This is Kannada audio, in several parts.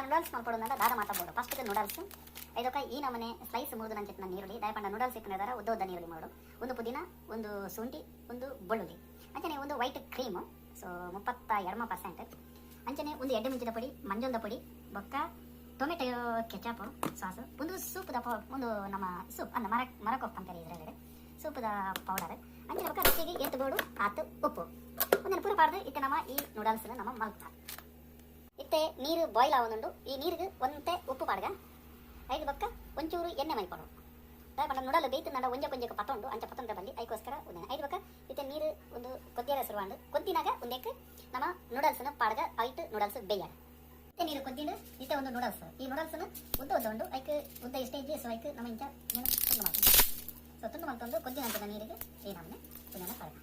ನೂಡಲ್ಸ್ ಮಾಡ್ಕೊಡೋದಂದ್ರೆ ದಾದ ಮಾತಾಡ್ಬೋದು. ಫಸ್ಟ್ ನೂಡಲ್ಸ್ ಇದಕ್ಕೆ ಈ ನಮನೆ ಸ್ಲೈಸ್ ಮುರಿದು ನನ್ನ ಚಿತ್ರ ನೀರುಳ್ಳಿ ದಯಪಂಡ ನೂಡಲ್ಸ್ ಇಟ್ಟಿದ್ದಾರೆ. ಉದ್ದ ನೀರುಳ್ಳಿ ಮಾಡು, ಒಂದು ಪುದೀನ, ಒಂದು ಶುಂಠಿ, ಒಂದು ಬೆಳ್ಳುಳ್ಳಿ, ಅಂಚನೆ ಒಂದು ವೈಟ್ ಕ್ರೀಮು. ಸೊ 32% ಅಂಚನೆ ಒಂದು ಎಡ್ಡೆ ಮುಂಚಿದ ಪುಡಿ, ಮಂಜಳದ ಪುಡಿ, ಬೊಕ್ಕ ಟೊಮೆಟೊ ಕೆಚಪ್ ಸಾಸು, ಒಂದು ಸೂಪ್ದ ಒಂದು ನಮ್ಮ ಸೂಪ್ ಅಂದ ಮರಕೊಪ್ಪು ಅಂತಾರೆ ಇದರಲ್ಲಿ ಸೂಪ್ದ ಪೌಡರ್, ಅಂಚನೆ ಬೊಕ್ಕ ರುಚಿಗೆ ಏತುಗೋಡು ಆತು ಉಪ್ಪು ಒಂದನ್ನು ಪೂರ ಪಾಡ್ದು ಇತ್ತೆ ನಮ್ಮ ಈ ನೂಡಲ್ಸ್ನ ನಮ್ಮ ಮಲ್ಕ ಇತ್ತೆ ನೀರು ಬಾಯ್ಲ್ ಆಗೋದುಂಡು. ಈ ನೀರಿಗೆ ಒಂತೆ ಉಪ್ಪು ಪಾಡ್ಗ ಐದು ಬೊಕ್ಕ ಒಂಚೂರು ಎಣ್ಣೆ ಮೈಕೊಡು ದಯಪಂಡ ನೂಡಲ್ ಬೇಯ್ತು ನಂಡ ಒಂಜಕ್ಕೆ ಪತ್ತೊಂಡು ಅಂಚ ಪತ್ತೊಂದ ಬಂದು ಐಕೋಸ್ಕರ ಒಂದೇ ಐದು ಬೊಕ್ಕ ಇತ್ತೆ ನೀರು ಒಂದು ಕೊದ್ದಿರ ಸುರುವಾಂಡು ಕೊದ್ದಿನಾಗ ಒಂದಕ್ಕೆ ನಮ್ಮ ನೂಡಲ್ಸ್ನ ಪಾಡ್ಗ ಐಟ್ ನೂಡಲ್ಸ್ ಬೇಯ್ಯಾಡ ಇತ್ತೆ ನೀರು ಕೊದ್ದಿಂಡು ಇತ್ತೆ ಒಂದು ನೂಡಲ್ಸ್ ಈ ನೂಡಲ್ಸ್ನ ಉದ್ದ ಐಕ್ ಉದ್ದ ಇಷ್ಟೇ ಇದ್ದಿ ಸೊ ಐಕ್ ನಮ್ಮ ಇಂಚ ತುಂಡು ಮಾಡ್ಕೊಂಡು ಸೊ ತುಂಡು ಮಾಡ್ಕೊಂಡು ಕೊದ್ದಿನಂತದ ನೀರಿಗೆ ಈ ನಮ್ಮನೆ ಉನ್ನೆನ ಪಾಡ್ಗ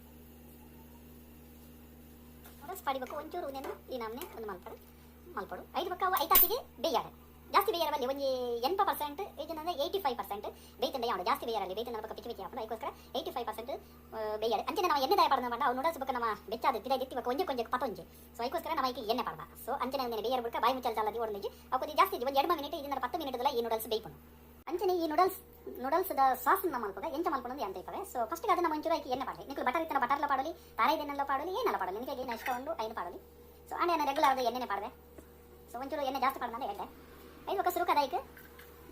ನೂಡಲ್ಸ್ ಪಾಡಿಬೇಕು ಒಂಚೂರು ಉನ್ನೆನ ಈ ನಮ್ಮನೆ ಒಂದು ಮಲ್ಪಡು ಐದು ಬೊಕ್ಕ ಅವು ಐತಾಕಿಗೆ ಬೇಯ್ಯಾಡ ಜಾಸ್ತಿ ಬೇಯರಲ್ಲಿ ಒಂದು 80% ಇದನ್ನ 85% ಬೇಯ್ತಂಡೆ ಯಾವುದು ಜಾಸ್ತಿ ಬೇಯರಲ್ಲಿ ಬೇಯ್ತಂಡ ಬೊಕ್ಕ ಪಿಚ್ಚಿ ಹಾಕೊಂಡು ಅದಕ್ಕೋಸ್ಕರ 85% ಬೇಯಡೆ ಅಂಚನೆ ನಾವು ಎಣ್ಣೆ ದಯ ಪಡೆದ ಬಂಡ ಅವು ನೂಡಲ್ಸ್ ಬೊಕ್ಕ ನಮ್ಮ ಬೆಚ್ಚಾದ ತಿದ ಎತ್ತಿ ಬೊಕ್ಕ ಒಂಜಕ್ಕೆ ಪತ್ತೊಂಜೆ ಸೊ ಅದಕ್ಕೋಸ್ಕರ ನಾವು ಐಕೆ ಎಣ್ಣೆ ಪಡೆದ ಸೊ ಅಂಚನೆ ಒಂದೇ ಬೇಯರ ಬೊಕ್ಕ ಬಾಯಿ ಮುಚ್ಚಲ್ ಚಾಲದಿ ಓಡಲಿಗೆ ಅವು ಜಾಸ್ತಿ ಒಂದು 2 ಮಿನಿಟ್ ಇದನ್ನ 10 ಮಿನಿಟ್ದಲ್ಲ ಈ ನೂಡಲ್ಸ್ ಬೇಯ್ಕೊಂಡು ಅಂಚನೆ ಈ ನೂಡಲ್ಸ್ದ ಸಾಸ್ ನಮ್ಮ ಮಲ್ಪದ ಎಂಚ ಮಲ್ಪೊಂದು ಅಂತ ಇರ್ತವೆ. ಸೊ ಫಸ್ಟ್ ಅದನ್ನ ಮುಂಚೂರು ಐಕೆ ಎಣ್ಣೆ ಪಾಡಲಿ ನಿಖಲು ಬಟರ್ ಇತ್ತನ ಬಟರ್ಲ ಪಾಡಲಿ ತಾರೈದೆನ್ನೆಲ್ಲ ಪಾಡಲಿ ಏನೆಲ್ಲ ಪಾಡಲಿ ನಿನಗೆ ಏನು ಇಷ್ಟ ಉಂಡು ಐದು ಪಾಡಲಿ ಸೊ ಅಂಡೆ ರೆಗ್ಯುಲರ್ ಎಣ್ಣೆ ಪಾಡಿದೆ ಸೊ ಒಂಚೂರು ಎಣ್ಣೆ ಜಾಸ್ತಿ ಪಾಡ್ದಂದ್ರೆ ಎಣ್ಣೆ ಐದು ಬೊಕ್ಕ ಸುರುಕ ಅದಕ್ಕೆ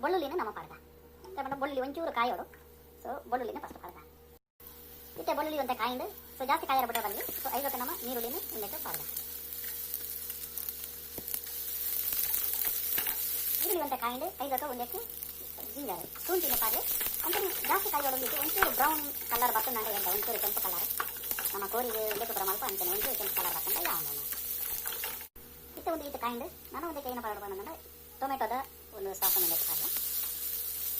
ಬೆಳ್ಳುಳ್ಳಿನ ನಮ್ಮ ಪಾಡ್ದ ಯಾಕಂದ್ರೆ ಬೆಳ್ಳುಳ್ಳಿ ಒಂಚೂರು ಕಾಯೋಡು ಸೊ ಬೆಳ್ಳುಳ್ಳಿನ ಫಸ್ಟ್ ಪಾಡ್ದ ಇತ್ತೆ ಬೆಳ್ಳುಳ್ಳಿ ಅಂತ ಕಾಯಿಂಡು ಸೊ ಜಾಸ್ತಿ ಕಾಯರ ಬಿಟ್ಟ ಬರಲಿ ಸೊ ಐದು ಬೊಕ್ಕ ನಮ್ಮ ನೀರುಳ್ಳಿನ ಒಂದಕ್ಕೆ ಪಾಡ್ದ ಈರುಳ್ಳಿ ಅಂತ ಕಾಯಿಂಡು ಐದು ಬೊಕ್ಕ ಒಂದಕ್ಕೆ ಜಿಂಜರ್ ಶುಂಠಿನ ಪಾಡ್ಲಿ ಅಂತ ಜಾಸ್ತಿ ಕಾಯೋಡೋದಿತ್ತು ಒಂಚೂರು ಬ್ರೌನ್ ಕಲರ್ ಬರ್ತಂಡ ಅಂದ್ರೆ ಎಂತ ಒಂಚೂರು ಕೆಂಪು ಕಲರ್ ನಮ್ಮ ಕೋರಿಗೆ ಒಂದಕ್ಕೆ ಪ್ರಮಾಣ ಅಂತಾನೆ ಒಂಚೂರು ಕೆಂಪು ಕಲರ್ ಬರ್ತಂಡ ಯಾವ ಇತ್ತೆ ಒಂದು ಇಟ್ಟು ಕಾಯಿಂಡು ನಾನು ಒಂದಕ್ಕೆ ಏನು ಪಾಡ್ಬಂದ್ರೆ ಟೊಮೆಟೊದ ಒಂದು ಸಾಸ್ ಮೇಲೆ ಹಾಗೆ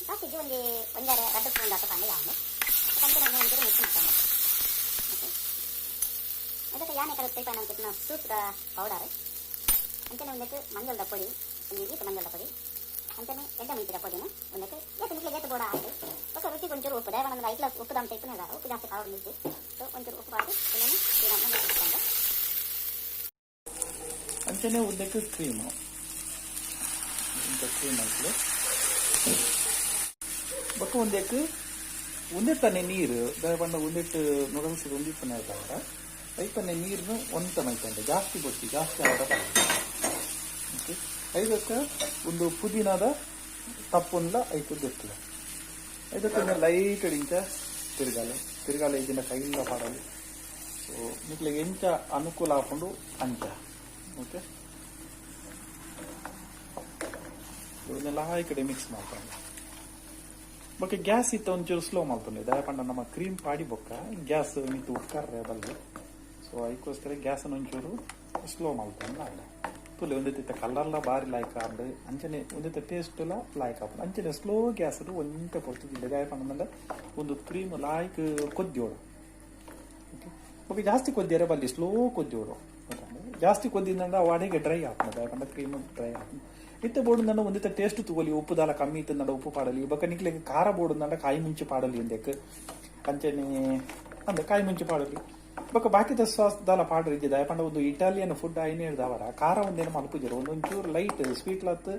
ಜಾಸ್ತಿ ಒಂದು ಒಂದೆರಡು 2 ಸ್ಪೂನ್ ದಾಟ ತಂದು ಯಾವುದು ಕಂಪನಿ ಒಂಚೂರು ಮಿಕ್ಸ್ ಮಾಡ್ಕೊಂಡು ಓಕೆ ಅದಕ್ಕೆ ಯಾನೆ ಕರೆಕ್ಟ್ ಟೈಪ್ ಅನ್ನೋ ಸೂಪ್ದ ಪೌಡರ್ ಅಂಚನೆ ಒಂದಕ್ಕೆ ಮಂಜಳದ ಪುಡಿ ಒಂದು ಈಟು ಮಂಜಳದ ಪುಡಿ ಅಂಚನೆ ಎಡ್ಡೆ ಮೆಣಸಿನ ಪುಡಿನ ಒಂದಕ್ಕೆ ಏತು ಬೋಡ ಹಾಕಿ ಬೊಕ್ಕ ರುಚಿಗೆ ಒಂಚೂರು ಉಪ್ಪು ದಯಮಾನ ಐಕ್ಲ ಉಪ್ಪು ದಾಮ್ ಟೈಪ್ ಉಪ್ಪು ಜಾಸ್ತಿ ಕಾವಲು ನಿಲ್ಸಿ ಸೊ ಒಂಚೂರು ಉಪ್ಪು ಹಾಕಿ ಇದನ್ನು ಇದನ್ನು ಮಿಕ್ಸ್ಕೊಂಡು ಅಂಚನೆ ಒಂದಕ್ಕೆ ಕ್ರೀಮು ಕ್ರೀಮ್ ಹಾಕಿ ಬೊಕ್ಕ ಒಂದಕ್ಕೆ ಒಂದಿಟ್ಟನೆ ನೀರು ದಯಪಂಡ ಒಂದಿಟ್ಟು ನೂಡಲ್ಸ್ ಒಂದಿಟ್ಟನೆ ಇರ್ತಾರ ಐತನೆ ನೀರನ್ನು ಒಂತನ ಐತಂಡೆ ಜಾಸ್ತಿ ಗೊತ್ತಿ ಜಾಸ್ತಿ ಆದ ಓಕೆ ಐದಕ್ಕೆ ಒಂದು ಪುದೀನದ ತಪ್ಪುಂಡ್ಲ ಐತುದ್ದಿರ್ತಲ ಐದಕ್ಕೆ ಲೈಟ್ ಇಂಚ ತಿರ್ಗಾಲ ಇದನ್ನ ಕೈಲ್ಲ ಪಾಡಲಿ ಸೊ ನಿಕ್ಲಿಗೆ ಎಂಚ ಅನುಕೂಲ ಹಾಕೊಂಡು ಅಂಚ ಓಕೆ ಇವನ್ನೆಲ್ಲ ಈ ಕಡೆ ಮಿಕ್ಸ್ ಮಾಡ್ಕೊಂಡು ಬೊಕ್ಕ ಗ್ಯಾಸ್ ಇತ್ತು ಒಂಚೂರು ಸ್ಲೋ ಮಾಡ್ಕೊಂಡು ದಯಪಂಡ ನಮ್ಮ ಕ್ರೀಮ್ ಪಾಡಿ ಬೊಕ್ಕ ಗ್ಯಾಸ್ ಮಿತ್ತು ಉಟ್ಕರ್ರೆ ಬಲ್ಲಿ ಸೊ ಅದಕ್ಕೋಸ್ಕರ ಗ್ಯಾಸನ್ನು ಒಂಚೂರು ಸ್ಲೋ ಮಾಡ್ಕೊಂಡು ಆಡ ತುಲೆ ಒಂದಿತ್ತ ಕಲರ್ಲ ಬಾರಿ ಲಾಯ್ಕ ಆಡು ಅಂಚನೆ ಒಂದಿತ್ತ ಟೇಸ್ಟ್ ಎಲ್ಲ ಲಾಯ್ಕ ಆಪುಂಡು ಅಂಚನೆ ಸ್ಲೋ ಗ್ಯಾಸ್ ಒಂಟ ಪೊರ್ತುದಿಲ್ಲ ದಯಪಂಡ ಒಂದು ಕ್ರೀಮ್ ಲಾಯ್ಕ್ ಕೊದ್ದಿಯೋಡು ಓಕೆ ಬೊಕ್ಕ ಜಾಸ್ತಿ ಕೊದ್ದಿಯರೆ ಬಲ್ಲಿ ಸ್ಲೋ ಕೊದ್ದಿಯೋಡು ಜಾಸ್ತಿ ಕೊದ್ದಿಂದಂಡ ವಾಡಿಗೆ ಡ್ರೈ ಆಪುಂಡು ದಯಪಂಡ ಕ್ರೀಮ್ ಡ್ರೈ ಆಪುಂಡು ಇತ್ತೆ ಬೋರ್ಡು ಒಂದಿತ್ತ ಟೇಸ್ಟ್ ತಗೊಲಿ ಉಪ್ಪು ದಾಲ ಕಮ್ಮಿ ಇತ್ತಂಡ ಉಪ್ಪು ಪಾಡಲಿ ಬೊಕ್ಕ ನಿಕ್ಲಿಗೆ ಖಾರ ಬೋರ್ಡು ಕಾಯಿ ಮುಂಚೆ ಪಾಡಲಿ ಅಂದಕ್ಕೆ ಅಂಚನೆ ಅಂದ್ರೆ ಕಾಯಿ ಮುಂಚೆ ಪಾಡಲಿ ಬೊಕ್ಕ ಬಾಕಿದ ಸಾಸ್ ದಾಲ ಪಾಡ್ರಿ ಇದ್ದಿದ್ದ ಯಾಕಂಡ ಒಂದು ಇಟಾಲಿಯನ್ ಫುಡ್ ಐನೇ ಹಿಡ್ದವರ ಖಾರ ಒಂದೇನು ಮಲ್ಪುಜರು ಒಂದೊಂಚೂರು ಲೈಟ್ ಸ್ವೀಟ್ ಲತ್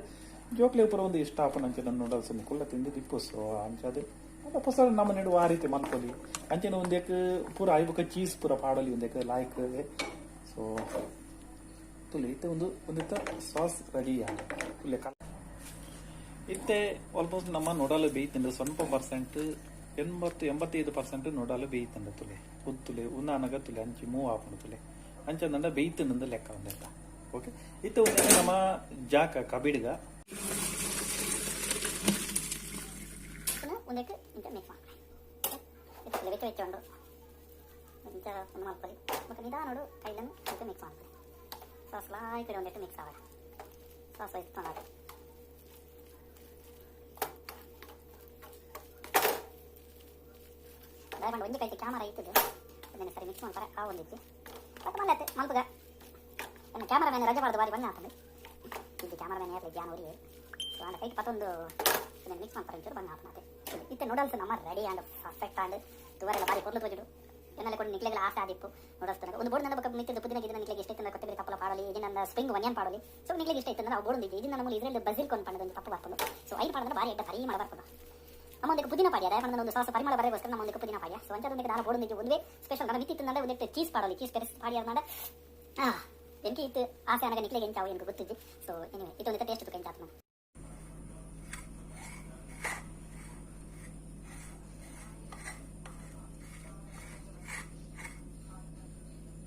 ಜೋಕ್ಲೆ ಪೂರ ಒಂದು ಇಷ್ಟ ಆಪನ್ ಅಂಚೆ ನನ್ನ ನೂಡಲ್ಸ್ ಕುಲ್ಲ ತಿಂದು ದಿಪ್ಪುಸು ಅಂಚದು ಅದ ಹೊಸ ನಮ್ಮ ನೆಡು ಆ ರೀತಿ ಮಲ್ಕೊಲಿ ಅಂಚೆನ ಒಂದಕ್ಕೆ ಪೂರ ಐಬಕ್ಕ ಚೀಸ್ ಪೂರ ಪಾಡಲಿ ಒಂದಕ್ಕೆ ಲಾಯ್ಕ್ ಸೊ ತುಲೆ ಇತ್ತೆ ಒಂದಿತ್ತ ಸಾಸ್ ರೆಡಿ ಆಗ ಇತ್ತೆ ಆಲ್ಮೋಸ್ಟ್ ನಮ್ಮ ನೂಡಲ್ ಬೇಯ್ತಂದ್ರೆ ಸ್ವಲ್ಪ ಪರ್ಸೆಂಟ್ 80-85% ನೂಡಲ್ ಬೇಯ್ತಂಡ ತುಲೆ ಉತ್ತುಲೆ ಉನ್ನಾನಗ ತುಲೆ ಅಂಚಿ ಮೂವ್ ಹಾಕೊಂಡು ತುಲೆ ಅಂಚಂದ ಬೇಯ್ತಂದ ಲೆಕ್ಕ ಒಂದೆತ್ತ ಓಕೆ ಇತ್ತೆ ಒಂದು ನಮ್ಮ ಜಾಕ ಕಬಿಡ್ಗ ಒಂದಕ್ಕೆ ಇಂತ ಮಿಕ್ಸ್ ಮಾಡ್ಕೊಳ್ಳಿ ವೆಚ್ಚ ಇಂತ ಒಂದು ಮಾಡ್ಕೊಳ್ಳಿ ಮತ್ತು ನಿಧಾನೋಡು ಕೈಲನ್ನು ಇಂತ ಮಿಕ್ಸ್ ಮಾಡ್ಕೊಳ್ಳಿ ಸಾಸ್ ಈ ಕಡೆ ಒಂದಿಟ್ಟು ಮಿಕ್ಸ್ ಆಗ ಸಾಸ್ ಇಟ್ಕೊಂಡು ದಯಮಾಡಿ ಒಂದೇ ಕೈತಿ ಕ್ಯಾಮರಾ ಇತ್ತದು ಅದನ್ನು ಸರಿ ಮಿಕ್ಸ್ ಮಾಡ್ತಾರೆ ಆ ಒಂದಿತ್ತು ಮತ್ತು ಮಲ್ಲತ್ತೆ ಮಲ್ಪಗ ನನ್ನ ಕ್ಯಾಮರಾ ಮ್ಯಾನ್ ರಜೆ ಮಾಡಿದ ಬಾರಿ ಬನ್ನಿ ಹಾಕೊಂಡು ಇದು ಕ್ಯಾಮರಾ ಮ್ಯಾನ್ ಯಾರು ಜಾನ್ ಅವರಿಗೆ ಸೊ ಅಂದ ಕೈಟ್ ಪತ್ತೊಂದು ಇದನ್ನು ಮಿಕ್ಸ್ ಮಾಡ್ತಾರೆ ಒಂಚೂರು ಬಣ್ಣ ಹಾಕೊಂಡು ಇತ್ತೆ ನೂಡಲ್ಸ್ ನಮ್ಮ ರೆಡಿ ಆ್ಯಂಡ್ ಪರ್ಫೆಕ್ಟ್ ಆ್ಯಂಡ್ ತುವರೆಲ್ಲ ಬಾರಿ ಕೊಡ್ಲು ತೋಜಿಡು ಎನ್ನೆಲ್ಲ ಕೊಂಡು ನಿಕ್ಲೆಲ್ಲ ಆಸೆ ಆದಿತ್ತು ನೂಡಲ್ಸ್ ತನಕ ಒಂದು ಬೋರ್ಡ್ ನನ್ನ ಬಕ್ಕ ಮಿತ್ತಿದ್ದು ಪುದಿನ ಗಿದಿನ ನಿಕ್ಲೆಗೆ ಎಷ್ಟೇ ತನಕ ಕೊಟ್ಟೆ ಕಪ್ಪಲ ಪಾಡ ಪಾಡಲಿ ಇದನ್ನ ಸ್ಪ್ರಿಂಗ್ ಒನಿಯನ್ ಪಾಡಲಿ ಸೊ ನಿಮಗೆ ಇಷ್ಟ ಇತ್ತು ನಾವು ಬೋಡೊಂದಿದ್ದೆ ಇದನ್ನ ನಮಗೆ ಇದರಲ್ಲಿ ಬಜಿಲ್ ಕೊಂಡು ಪಂಡದೊಂದು ತಪ್ಪು ಬರ್ಕೊಂಡು ಸೊ ಐದು ಪಾಡಂದ್ರೆ ಭಾರಿ ಎಡ್ಡ ಕರಿ ಮಾಡಿ ಬರ್ಕೊಂಡು ನಮ್ಮೊಂದಿಗೆ ಪುದೀನ ಪಾಡ್ಯ ದಯಪಂಡ ಒಂದು ಸಾಸ ಪರಿಮಳ ಬರಗೋಸ್ಕರ ನಮ್ಮೊಂದಿಗೆ ಪುದೀನ ಪಾಡ್ಯ ಸೊ ಅಂಚದೊಂದಿಗೆ ನಾನು ಬೋಡೊಂದಿಗೆ ಒಂದೇ ಸ್ಪೆಷಲ್ ನಾನು ಮಿತ್ತಿತ್ತು ಅಂದ್ರೆ ಒಂದಿಟ್ಟು ಚೀಸ್ ಪಾಡಲಿ ಚೀಸ್ ಪೆರೆಸ್ ಪಾಡಿ ಮಾಡ ಎಂಕಿ ಇತ್ತು ಆಸೆ ನನಗೆ ನಿಕ್ಲಿಗೆ ಎಂಚಾವು ಎಂದು ಗೊತ್ತಿದ್ದೆ ಸೊ ಎನಿವೆ ಇದೊಂದಿಟ್ಟು ಟೇಸ್ಟ್ ಬೇಕು ಎಂಚಾತ್ಮ